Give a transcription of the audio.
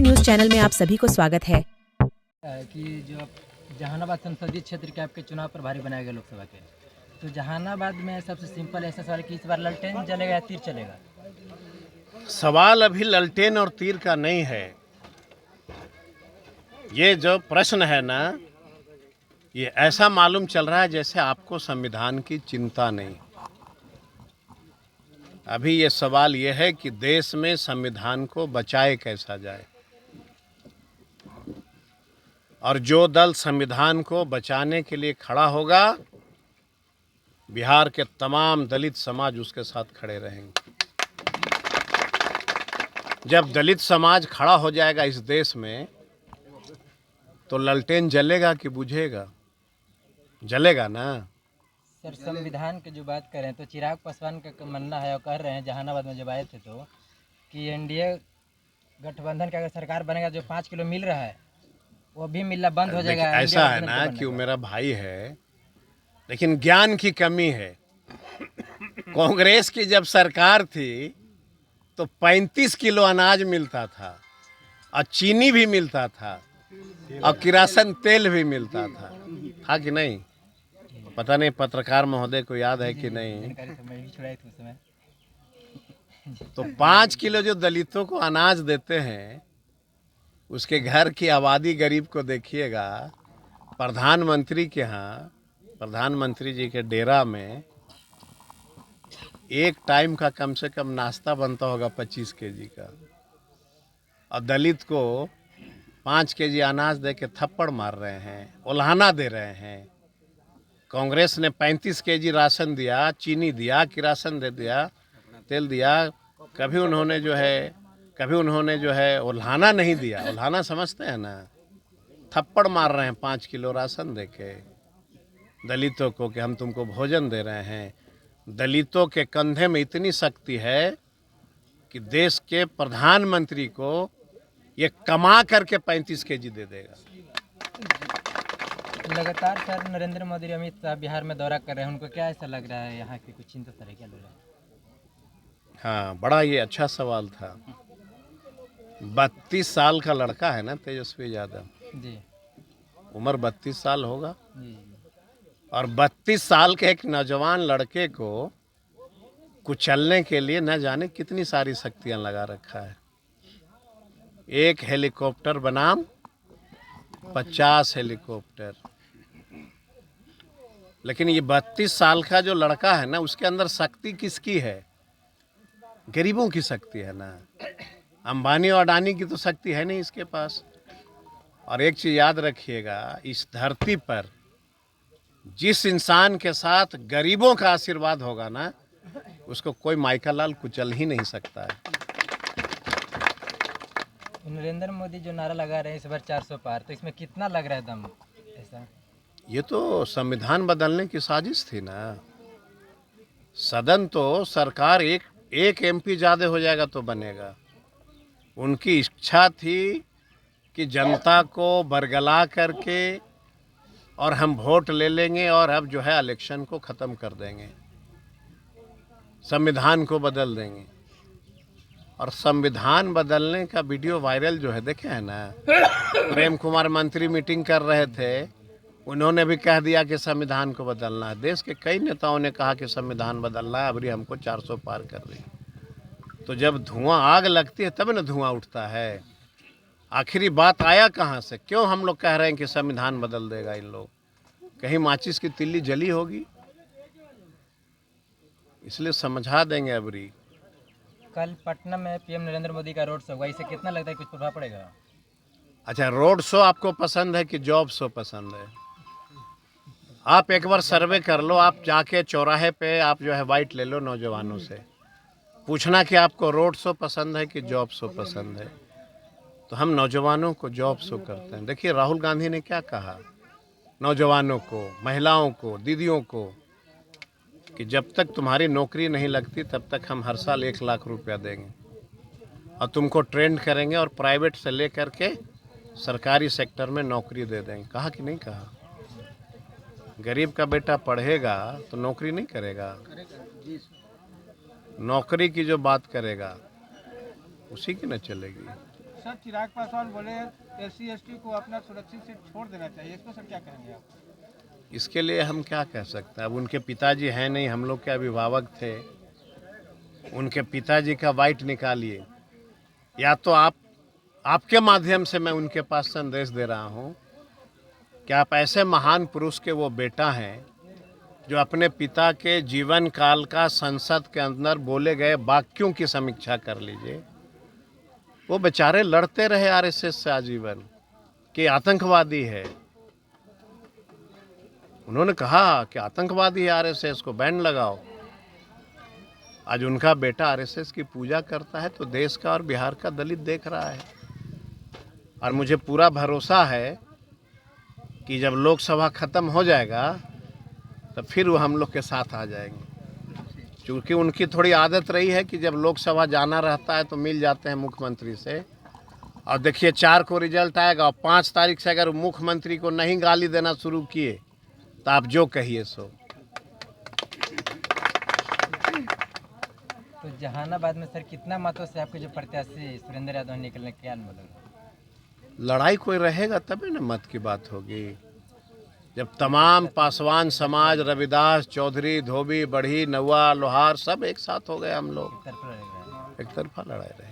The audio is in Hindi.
न्यूज चैनल में आप सभी को स्वागत है। कि जो जहानाबाद संसदीय क्षेत्र के आपके चुनाव प्रभारी बनाया गया लोकसभा के, तो जहानाबाद में सबसे सिंपल ऐसा सवाल कि इस बार ललटेन जलेगा या तीर चलेगा? सवाल अभी ललटेन और तीर का नहीं है। ये जो प्रश्न है ना, ये ऐसा मालूम चल रहा है जैसे आपको संविधान की चिंता नहीं। अभी ये सवाल ये है कि देश में संविधान को बचाए कैसा जाए, और जो दल संविधान को बचाने के लिए खड़ा होगा, बिहार के तमाम दलित समाज उसके साथ खड़े रहेंगे। जब दलित समाज खड़ा हो जाएगा इस देश में, तो ललटेन जलेगा कि बुझेगा? जलेगा ना। सर, संविधान की जो बात करें तो चिराग पासवान का मानना है और कह रहे हैं जहानाबाद में जब आए थे तो कि एनडीए गठबंधन की अगर सरकार बनेगा जो 5 किलो मिल रहा है वो भी मिलना बंद हो जाएगा। ऐसा है ना कि वो मेरा भाई है, लेकिन ज्ञान की कमी है। कांग्रेस की जब सरकार थी तो 35 किलो अनाज मिलता था, और चीनी भी मिलता था, और किरासन तेल भी मिलता था कि नहीं? पता नहीं पत्रकार महोदय को याद है कि नहीं। तो 5 किलो जो दलितों को अनाज देते हैं, उसके घर की आबादी गरीब को देखिएगा। प्रधानमंत्री के यहाँ, प्रधानमंत्री जी के डेरा में एक टाइम का कम से कम नाश्ता बनता होगा 25 केजी का, और दलित को 5 केजी अनाज दे के थप्पड़ मार रहे हैं, उल्हाना दे रहे हैं। कांग्रेस ने 35 केजी राशन दिया, चीनी दिया, किरासन दे दिया, तेल दिया। कभी उन्होंने जो है उल्हाना नहीं दिया। उल्हाना समझते हैं ना? थप्पड़ मार रहे हैं 5 किलो राशन दे के दलितों को कि हम तुमको भोजन दे रहे हैं। दलितों के कंधे में इतनी शक्ति है कि देश के प्रधानमंत्री को ये कमा करके 35 केजी दे देगा। लगातार सर नरेंद्र मोदी अमित शाह बिहार में दौरा कर रहे हैं, उनको क्या ऐसा लग रहा है यहाँ की कुछ चिंता सर क्या लग रहा है? हाँ, बड़ा ये अच्छा सवाल था। 32 साल का लड़का है ना तेजस्वी यादव जी, उम्र 32 साल होगा। जी। और 32 साल के एक नौजवान लड़के को कुचलने के लिए न जाने कितनी सारी शक्तियां लगा रखा है। एक हेलीकॉप्टर बनाम 50 हेलीकॉप्टर। लेकिन ये 32 साल का जो लड़का है ना, उसके अंदर शक्ति किसकी है? गरीबों की शक्ति है ना। अंबानी और अडानी की तो शक्ति है नहीं इसके पास। और एक चीज याद रखिएगा, इस धरती पर जिस इंसान के साथ गरीबों का आशीर्वाद होगा ना, उसको कोई माइका लाल कुचल ही नहीं सकता है। नरेंद्र मोदी जो नारा लगा रहे हैं इस बार 400 पार, तो इसमें कितना लग रहा है दम ऐसा? ये तो संविधान बदलने की साजिश थी ना। सदन तो सरकार एक एमपी ज्यादा हो जाएगा तो बनेगा। उनकी इच्छा थी कि जनता को बरगला करके और हम वोट ले लेंगे और अब जो है इलेक्शन को ख़त्म कर देंगे, संविधान को बदल देंगे। और संविधान बदलने का वीडियो वायरल जो है देखे हैं ना। प्रेम कुमार मंत्री मीटिंग कर रहे थे, उन्होंने भी कह दिया कि संविधान को बदलना है। देश के कई नेताओं ने कहा कि संविधान बदलना है, अभी हमको 400 पार कर रही। तो जब धुआं आग लगती है तब न धुआं उठता है। आखिरी बात आया कहाँ से? क्यों हम लोग कह रहे हैं कि संविधान बदल देगा इन लोग? कहीं माचिस की तिल्ली जली होगी? इसलिए समझा देंगे अबरी। कल पटना में पीएम नरेंद्र मोदी का रोड शो हुआ, इससे कितना लगता है कुछ प्रभाव पड़ेगा? अच्छा, रोड शो आपको पसंद है कि जॉब शो पसंद है? आप एक बार सर्वे कर लो। आप जाके चौराहे पे आप जो है बाइट ले लो नौजवानों से, पूछना कि आपको रोड शो पसंद है कि जॉब शो पसंद है। तो हम नौजवानों को जॉब शो करते हैं। देखिए राहुल गांधी ने क्या कहा नौजवानों को, महिलाओं को, दीदियों को, कि जब तक तुम्हारी नौकरी नहीं लगती तब तक हम हर साल 1 लाख रुपया देंगे और तुमको ट्रेंड करेंगे और प्राइवेट से ले करके सरकारी सेक्टर में नौकरी दे देंगे। कहा कि नहीं कहा? गरीब का बेटा पढ़ेगा तो नौकरी नहीं करेगा, नौकरी की जो बात करेगा उसी की न चलेगी। सर चिराग पासवान बोले एससी एसटी को अपना सुरक्षित सीट छोड़ देना चाहिए, इस पर सर क्या कहेंगे आप? इसके लिए हम क्या कह सकते हैं? अब उनके पिताजी हैं नहीं, हम लोग के अभिभावक थे, उनके पिताजी का वाइट निकालिए, या तो आपके माध्यम से मैं उनके पास संदेश दे रहा हूँ कि आप ऐसे महान पुरुष के वो बेटा हैं जो अपने पिता के जीवन काल का संसद के अंदर बोले गए वाक्यों की समीक्षा कर लीजिए। वो बेचारे लड़ते रहे आरएसएस से आजीवन कि आतंकवादी है। उन्होंने कहा कि आतंकवादी है आरएसएस, को बैन लगाओ। आज उनका बेटा आरएसएस की पूजा करता है तो देश का और बिहार का दलित देख रहा है। और मुझे पूरा भरोसा है कि जब लोकसभा खत्म हो जाएगा तो फिर वो हम लोग के साथ आ जाएंगे, क्योंकि उनकी थोड़ी आदत रही है कि जब लोकसभा जाना रहता है तो मिल जाते हैं मुख्यमंत्री से। और देखिए 4 को रिजल्ट आएगा और 5 तारीख से अगर मुख्यमंत्री को नहीं गाली देना शुरू किए तो आप जो कहिए सो। तो जहानाबाद में सर कितना मतों से आपके जो प्रत्याशी सुरेंद्र यादव निकलने क्या बोलोगे? लड़ाई कोई रहेगा तभी ना मत की बात होगी। जब तमाम पासवान समाज, रविदास, चौधरी, धोबी, बढ़ी, नवा, लोहार सब एक साथ हो गए, हम लोग एक तरफा लग रहा है। एक तरफा लड़ाई रहे।